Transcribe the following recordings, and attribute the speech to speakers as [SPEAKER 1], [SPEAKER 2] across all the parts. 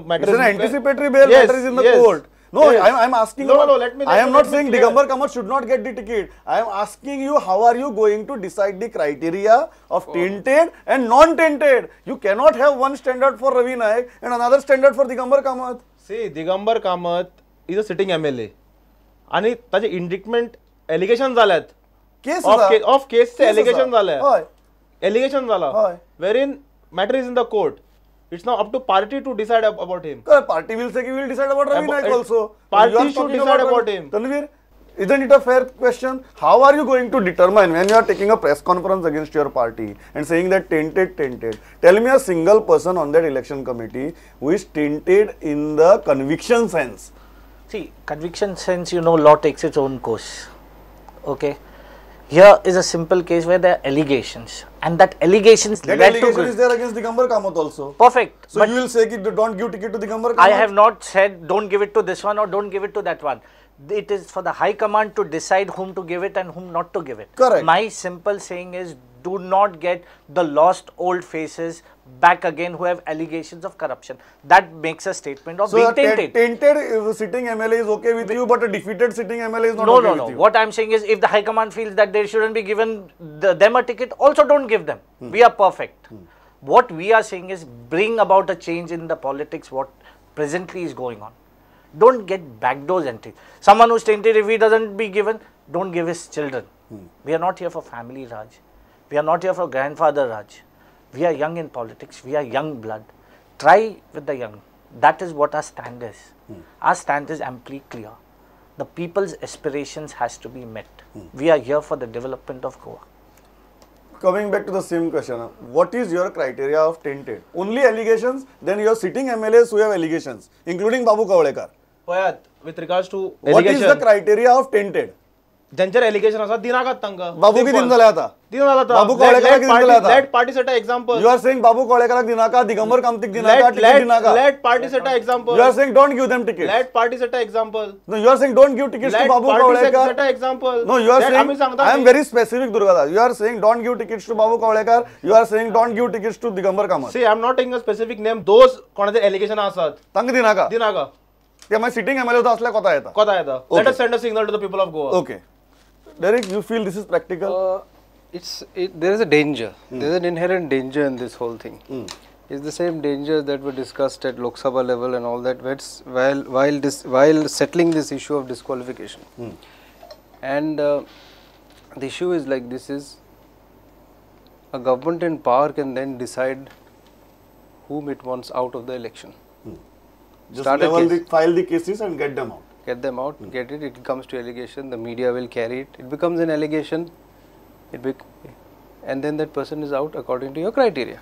[SPEAKER 1] Matter
[SPEAKER 2] It's
[SPEAKER 1] is
[SPEAKER 2] an
[SPEAKER 1] in
[SPEAKER 2] anticipatory bail,
[SPEAKER 1] Yes,
[SPEAKER 2] matter is in the
[SPEAKER 1] yes.
[SPEAKER 2] court. No,
[SPEAKER 1] Yes.
[SPEAKER 2] I'm asking
[SPEAKER 1] No,
[SPEAKER 2] about,
[SPEAKER 1] no, let me
[SPEAKER 2] I am not
[SPEAKER 1] let me
[SPEAKER 2] saying
[SPEAKER 1] clear.
[SPEAKER 2] Digambar Kamath should not get the ticket. I am asking you, how are you going to decide the criteria of tainted and non-tainted? You cannot have one standard for Ravi Naik and another standard for Digambar Kamath.
[SPEAKER 1] See, Digambar Kamath is a sitting MLA. आणि ताचे indictment allegation जाल्यात
[SPEAKER 2] Case
[SPEAKER 1] of केसचे allegation झाले
[SPEAKER 2] होय.
[SPEAKER 1] Allegation झाला
[SPEAKER 2] होय.
[SPEAKER 1] wherein matter is in the court. It's now up to party to decide about him.
[SPEAKER 2] Party will say, we will decide about Ravi Naik also.
[SPEAKER 1] Party
[SPEAKER 2] You are
[SPEAKER 1] should
[SPEAKER 2] talking
[SPEAKER 1] decide about
[SPEAKER 2] Ravi-
[SPEAKER 1] him.
[SPEAKER 2] Tanvir, isn't it a fair question? How are you going to determine when you are taking a press conference against your party and saying that tainted? Tell me a single person on that election committee who is tainted in the conviction sense.
[SPEAKER 3] See, conviction sense, law takes its own course. Okay. Here is a simple case where there are allegations, and that allegations
[SPEAKER 2] That
[SPEAKER 3] led
[SPEAKER 2] allegation
[SPEAKER 3] to
[SPEAKER 2] is there against Digambar Kamath also.
[SPEAKER 3] perfect.
[SPEAKER 2] So you will say that don't give ticket to Digambar Kamath?
[SPEAKER 3] I have not said don't give it to this one or don't give it to that one. It is for the High Command to decide whom to give it and whom not to give it.
[SPEAKER 2] Correct.
[SPEAKER 3] My simple saying is, do not get the lost old faces back again who have allegations of corruption. That makes a statement of being tainted.
[SPEAKER 2] Tainted sitting MLA is okay with you, but a defeated sitting MLA is not
[SPEAKER 3] No,
[SPEAKER 2] okay
[SPEAKER 3] no,
[SPEAKER 2] with
[SPEAKER 3] no.
[SPEAKER 2] you.
[SPEAKER 3] What I'm saying is, if the High Command feels that they shouldn't be given them a ticket, also don't give them. We are perfect. What we are saying is, bring about a change in the politics, what presently is going on. Don't get backdoors entries. Someone who's tainted, if he doesn't be given, don't give his children. We are not here for family Raj. We are not here for grandfather Raj. We are young in politics. We are young blood. Try with the young. That is what our stand is. Our stand is amply clear. The people's aspirations has to be met. We are here for the development of Goa.
[SPEAKER 2] Coming back to the same question, what is your criteria of tainted? Only allegations? Then you are sitting MLAs who have allegations, including Babu Kavlekar.
[SPEAKER 1] पळयात with regards to
[SPEAKER 2] What is the
[SPEAKER 1] allegation
[SPEAKER 2] criteria of tainted?
[SPEAKER 1] ज्यांच्यावर allegation आसा दिनाकात तांकां
[SPEAKER 2] बाबू किती दिन झाले आता?
[SPEAKER 1] दिन झाला आता
[SPEAKER 2] बाबू कवळेकराक किती दिन झाले आता?
[SPEAKER 1] Let party set example
[SPEAKER 2] You are saying Babu Kavlekarak dinaka, Digambar Kamathik dinaka, ticket dinaka.
[SPEAKER 1] let party set a example.
[SPEAKER 2] You are saying don't give them tickets.
[SPEAKER 1] let party set a example.
[SPEAKER 2] No, you are saying don't give tickets to
[SPEAKER 1] let
[SPEAKER 2] Babu
[SPEAKER 1] party set
[SPEAKER 2] Kavlekar.
[SPEAKER 1] a example.
[SPEAKER 2] No, you are
[SPEAKER 1] That आम्ही
[SPEAKER 2] saying,
[SPEAKER 1] सांगता
[SPEAKER 2] I am
[SPEAKER 1] की-
[SPEAKER 2] very specific, Durgada. You are saying don't give tickets to Babu Kavlekar. You are saying don't give tickets to Digambar Kamath.
[SPEAKER 1] See, I am not taking a specific name. Those कोणाचे allegation आसात
[SPEAKER 2] तांकां दिनाका.
[SPEAKER 1] दिनाका
[SPEAKER 2] ते मागीर sitting MLA असल्या कोता येता.
[SPEAKER 1] कोता येता.
[SPEAKER 2] Okay.
[SPEAKER 1] Let us send a signal to the people of Goa.
[SPEAKER 2] Okay. Derek, you feel this is practical?
[SPEAKER 4] There is a danger. There is an inherent danger in this whole thing. It's the same dangers that were discussed at Lok Sabha level and all that while settling this issue of disqualification. And the issue is like this: is a government in power can then decide whom it wants out of the election.
[SPEAKER 2] Just
[SPEAKER 4] Start a case.
[SPEAKER 2] file the cases and get them out.
[SPEAKER 4] Get them out, get it, it comes to allegation, the media will carry it, it becomes an allegation, and then that person is out according to your criteria.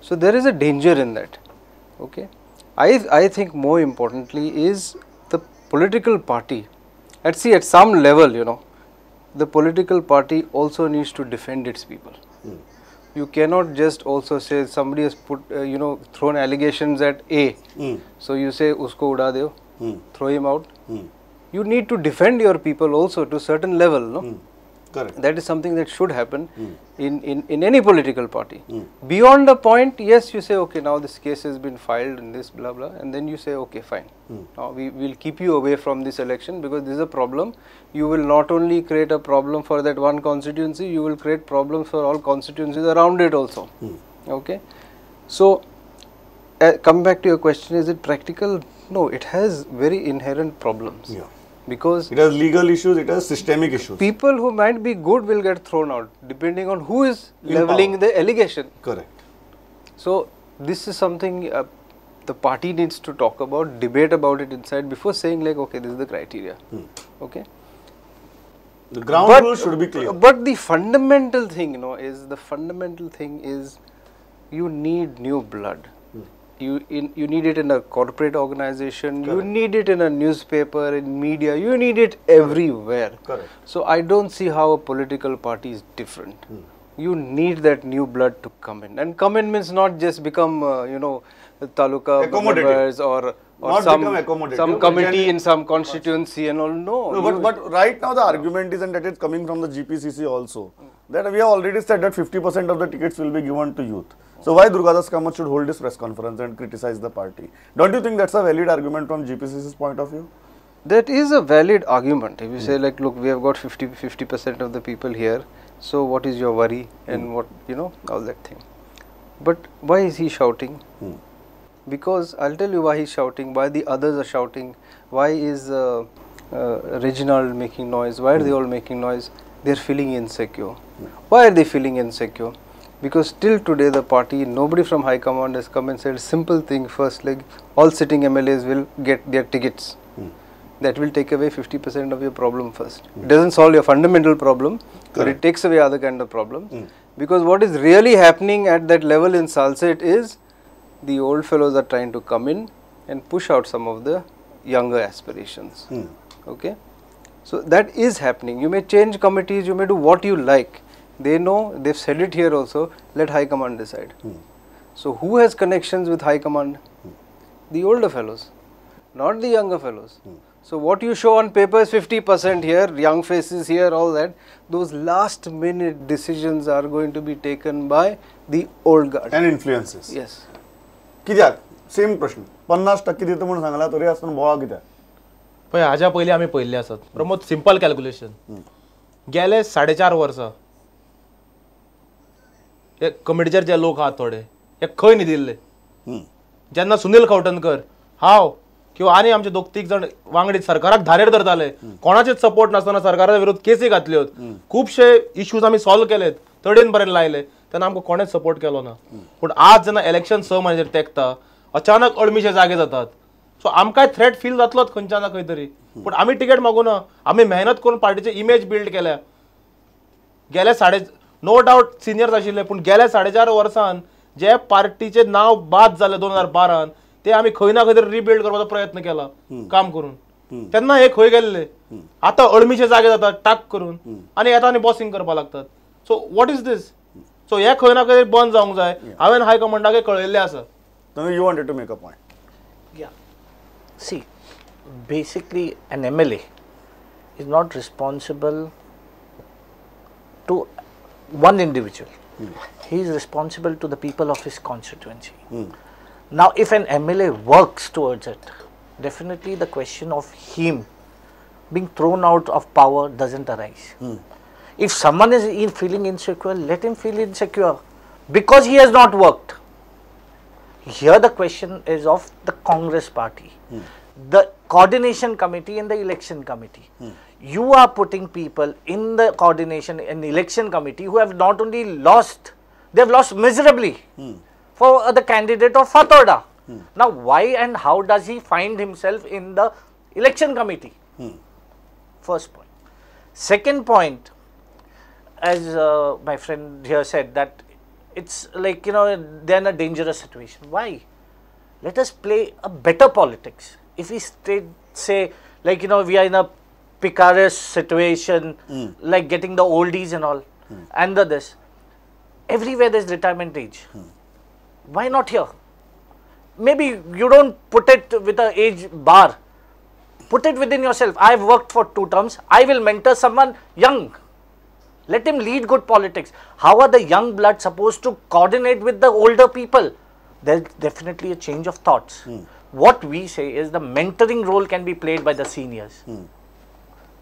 [SPEAKER 4] So there is a danger in that. Okay, I think more importantly is the political party, at some level, the political party also needs to defend its people. You cannot just also say somebody has put, thrown allegations at A, so you say usko uda deo. Throw him out. You need to defend your people also to a certain level, no?
[SPEAKER 2] Correct.
[SPEAKER 4] That is something that should happen in any political party. Beyond a point, yes, you say, okay, now this case has been filed and this blah blah, and then you say, okay, fine. Now we will keep you away from this election because this is a problem. You will not only create a problem for that one constituency, you will create problems for all constituencies around it also. Okay, so coming back to your question, is it practical? No, it has very inherent problems.
[SPEAKER 2] Yeah.
[SPEAKER 4] Because
[SPEAKER 2] it has legal issues, it has systemic issues.
[SPEAKER 4] People who might be good will get thrown out depending on who is
[SPEAKER 2] In
[SPEAKER 4] leveling
[SPEAKER 2] power.
[SPEAKER 4] the allegation.
[SPEAKER 2] Correct.
[SPEAKER 4] So this is something the party needs to talk about, debate about it inside before saying like, okay, this is the criteria. Okay.
[SPEAKER 2] The ground rules should be clear.
[SPEAKER 4] But the fundamental thing, is you need new blood. You need it in a corporate organization,
[SPEAKER 2] Correct.
[SPEAKER 4] you need it in a newspaper, in media, you need it everywhere.
[SPEAKER 2] Correct.
[SPEAKER 4] So I don't see how a political party is different. You need that new blood to come in, and come in means not just become taluka
[SPEAKER 2] Accommodative.
[SPEAKER 4] members or
[SPEAKER 2] Not
[SPEAKER 4] some
[SPEAKER 2] become accommodative.
[SPEAKER 4] some committee in some constituency and all. No,
[SPEAKER 2] But right now the argument is, and that is coming from the GPCC also, that we have already said that 50% of the tickets will be given to youth. So why Durgadas Kamath should hold this press conference and criticize the party? Don't you think that's a valid argument from GPCC's point of view?
[SPEAKER 4] That is a valid argument. If you say like, look, we have got 50% of the people here, so what is your worry and what, you know, all that thing. But why is he shouting? Because I'll tell you why he's shouting, why the others are shouting, why is Reginald making noise, why are they all making noise? They're feeling insecure. Why are they feeling insecure? Because till today the party, nobody from High Command has come and said simple thing first, like all sitting MLAs will get their tickets. That will take away 50% of your problem first. It doesn't solve your fundamental problem, but it takes away other kind of problems. Because what is really happening at that level in Salsette is the old fellows are trying to come in and push out some of the younger aspirations. Okay, so that is happening. You may change committees, you may do what you like. They know, they've said it here also, let High Command decide. So who has connections with High Command? The older fellows, not the younger fellows. So what you show on paper is 50% here, young faces here, all that. Those last minute decisions are going to be taken by the old guard.
[SPEAKER 2] And influences.
[SPEAKER 4] Yes.
[SPEAKER 2] कित्याक? Same प्रश्न. 50% दिता म्हणून सांगला तरी आसतना बोवा कित्याक?
[SPEAKER 1] पळय हाज्या पयलीं आमी पळयल्ले आसत. Pramod simple calculation. गेले 4.5 वर्सां हे कमिटीचेर जे लोक आहात थोडे हे खंय न्ही दिल्ले. जेन्ना सुनील खवटणकर हांव किंवा आनी आमचे 2-3 जण वांगडी सरकाराक धारेर धरताले, कोणाचेच सपोर्ट नासतना सरकारा विरोध केसी घातल्यो, खुबशे इश्यूज आमी सॉल्व केलेत, तडेन बरें लायले, तेन्ना आमकां कोणेच सपोर्ट केलो ना. पूण आज जेन्ना इलेक्शन 6 म्हयन्याचेर तेंकता, अचानक अळमीचे जागे जातात. सो आमकांय थ्रेट फील जातलोच खंयच्या ना खंय तरी. पूण आमी टिकेट मागूना, आमी मेहनत करून पार्टीची इमेज बिल्ड केल्या. गेले नो डावट सिनियर्स आशिल्ले, पूण गेल्या 4.5 वर्सान जे पार्टीचे नाव बाद जाले 2012 ते आमी खंय ना खंय तरी रिबिल्ड करपाचो प्रयत्न केला काम करून. तेन्ना हे खंय गेल्ले, आतां अळमीचे जागे जातात टाक करून आनी येता आनी बॉसिंग करपाक लागतात. सो वॉट इज दीस? सो हे खंय ना खंय बंद जावंक जाय. हांवें हाय कमांडाक कळयल्लें आसा.
[SPEAKER 2] You wanted to make a point.
[SPEAKER 3] Yeah. See, basically an MLA is not responsible to one individual. He is responsible to the people of his constituency. Now, if an MLA works towards it, definitely the question of him being thrown out of power doesn't arise. If someone is feeling insecure, let him feel insecure because he has not worked. Here the question is of the Congress party, the coordination committee and the election committee. You are putting people in the coordination and election committee who have not only lost, they have lost miserably for the candidate of Fatorda. Now why and how does he find himself in the election committee? First point. Second point, as my friend here said, that it's like, you know, they're in a dangerous situation. Why? Let us play a better politics. If we say, like, you know, we are in a precarious situation, like getting the oldies and all, and this, everywhere there's retirement age. Why not here? Maybe you don't put it with an age bar. Put it within yourself. I've worked for 2 terms. I will mentor someone young. Let him lead good politics. How are the young blood supposed to coordinate with the older people? There's definitely a change of thoughts. What we say is the mentoring role can be played by the seniors.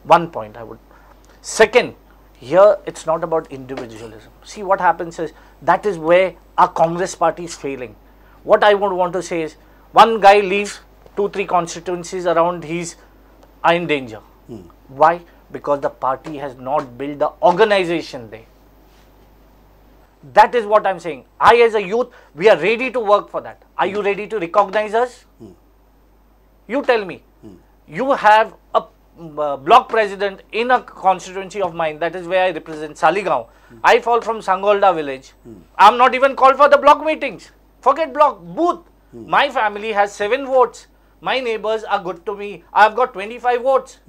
[SPEAKER 3] One point I would. Second, here it's not about individualism. See, what happens is, that is where our Congress party is failing. What I would want to say is, one guy leaves 2-3 constituencies around, he's in danger. Why? Because the party has not built the organization there. That is what I'm saying. I, as a youth, we are ready to work for that. Are you ready to recognize us? You tell me. You have a block president in a constituency of mine, that is where I represent Saligaon. I fall from Sangolda village. I'm not even called for the block meetings. Forget block, booth. My family has 7 votes. My neighbors are good to me. I've got 25 votes.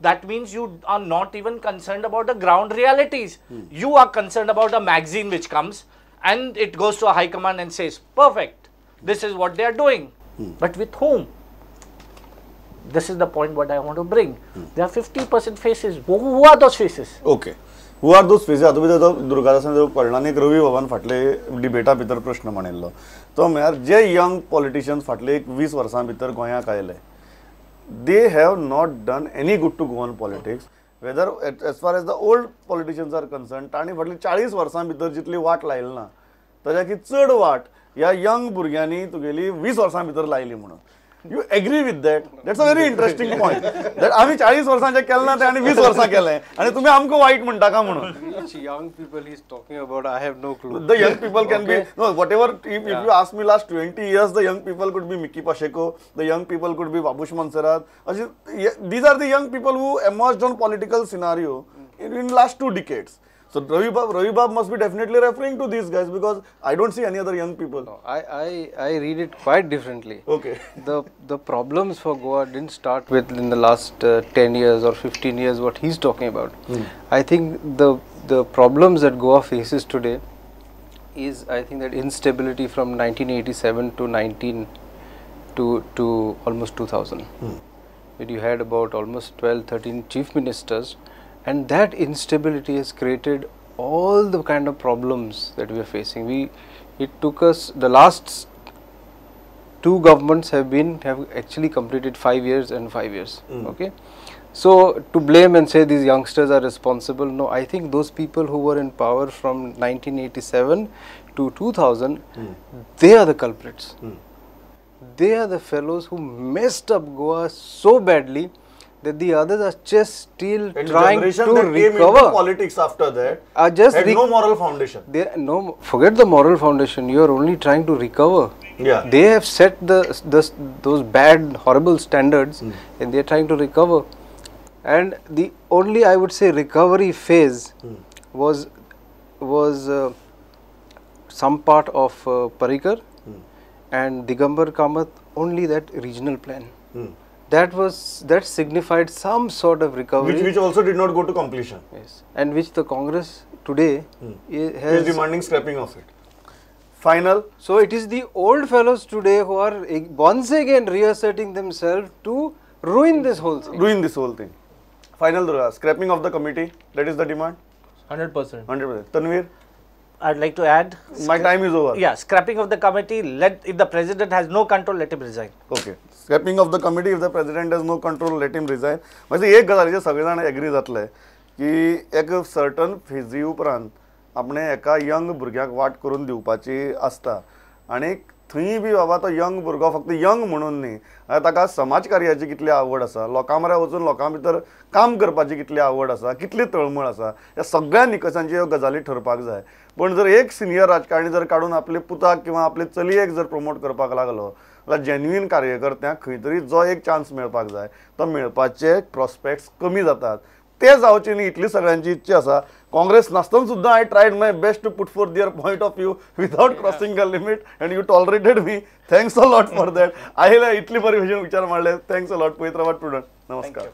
[SPEAKER 3] That means you are not even concerned about the ground realities. You are concerned about a magazine which comes and it goes to a high command and says, perfect, this is what they are doing. But with whom? This is the point what I want to bring. There are 50% faces. Who are those faces?
[SPEAKER 2] Okay who are those faces आता भितर तो दुर्गादासान जो कळणानीक रवी बाबान फाटले डिबेटा भितर प्रश्न मांडिल्लो तो म्हळ्यार जे यंग पॉलिटिशियन्स फाटले 20 वर्सां भितर गोंयांक आयले they have not done any good to Goan politics whether as far as the old politicians are concern तांणी फाटली 40 वर्सां भितर जितली वाट लायली ना ताच्याकी चड वाट ह्या यंग भुरग्यांनी तुगेली 20 वर्सां भितर लायली म्हणून You agree with that? That's a very interesting point. That आम्ही 40 वर्सांचे केले ना ते आणि 20 वर्सां केले आणि तुम्ही आमको वाईट म्हणता का म्हणून
[SPEAKER 4] Which young people he's talking about, I have no clue.
[SPEAKER 2] The young people can be no whatever if you ask me last 20 years the young people could be Mickey Pacheco, the young people could be Babush Monserrat. These are the young people who emerged on political scenario in last 2 decades. So Ravi Bab must be definitely referring to these guys because I don't see any other young people.
[SPEAKER 4] No, I read it quite differently.
[SPEAKER 2] Okay.
[SPEAKER 4] The problems for Goa didn't start with in the last 10 years or 15 years what he's talking about. I think the problems that Goa faces today is I think that instability from 1987 to almost 2000. Where you had about almost 12-13 chief ministers. And that instability has created all the kind of problems that we are facing. It took us, the last 2 governments have actually completed 5 years and 5 years. Okay, so to blame and say these youngsters are responsible, no, I think those people who were in power from 1987 to 2000, they are the culprits. They are the fellows who messed up Goa so badly that the others are just still
[SPEAKER 2] And
[SPEAKER 4] trying
[SPEAKER 2] generation
[SPEAKER 4] to
[SPEAKER 2] that came
[SPEAKER 4] recover.
[SPEAKER 2] into politics after that
[SPEAKER 4] Just
[SPEAKER 2] had no moral foundation.
[SPEAKER 4] Forget the moral foundation. You are only trying to recover.
[SPEAKER 2] Yeah.
[SPEAKER 4] They have set those bad, horrible standards, and they are trying to recover. And the only I would say recovery phase was some part of Parikar and Digambar Kamath. Only that regional plan. That signified some sort of recovery,
[SPEAKER 2] which also did not go to completion.
[SPEAKER 4] Yes, and which the Congress today
[SPEAKER 2] is demanding scrapping of it. Final.
[SPEAKER 4] So it is the old fellows today who are once again reasserting themselves to ruin this whole thing.
[SPEAKER 2] Final, Durga. Scrapping of the committee. That is the demand.
[SPEAKER 1] 100%.
[SPEAKER 2] 100%. Tanveer.
[SPEAKER 3] I'd like to add.
[SPEAKER 2] My time is over.
[SPEAKER 3] Yeah, scrapping of the committee. If the president has no control, let him resign.
[SPEAKER 2] Okay. Scrapping of the committee. If the president has no control, let him resign. म्हणजे एक गजालीचे सगळे जाण agree जातले की एक certain फेजी उपरांत आपणे एका यंग भुरग्याक वाट करून दिवपाची आसता आनी थंय बी बाबा तो यंग भुरगो फक्त यंग म्हणून न्ही ताका समाज कार्याची कितली आवड आसा लोकां म्हऱ्या वचून लोकां भितर काम करपाची कितली आवड आसा कितली तळमळ आसा ह्या सगळ्या निकशांची ह्यो गजाली ठरपाक जाय पण जर एक सिनियर राजकारणी जर काडून आपले पुताक किंवा आपले चलयेक जर प्रमोट करपाक लागलो जाल्यार जेन्युइन कार्यकर्त्यांक खंय तरी जो एक चान्स मेळपाक जाय तो मेळपाचे प्रॉस्पेक्ट्स कमी जातात ते जावचे न्ही इतली सगळ्यांची इच्छा आसा काँग्रेस नासतना सुद्दां I tried my best to put forth their point of view without crossing a limit and you tolerated me thanks a lot for that आयले इतली बरी विचार मांडले थँक्स अ लॉट पळयत रावात प्रुडंट नमस्कार